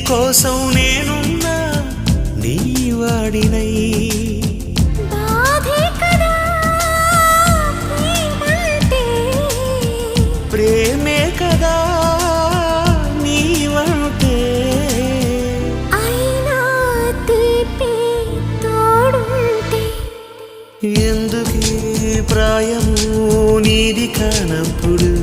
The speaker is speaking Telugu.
కోసం నేనున్నా నీ వాడినై ప్రేమే కదా నీవంటే అయినా తీపి తోడుంటే ఎందుకీ ప్రాయము నీది కానప్పుడు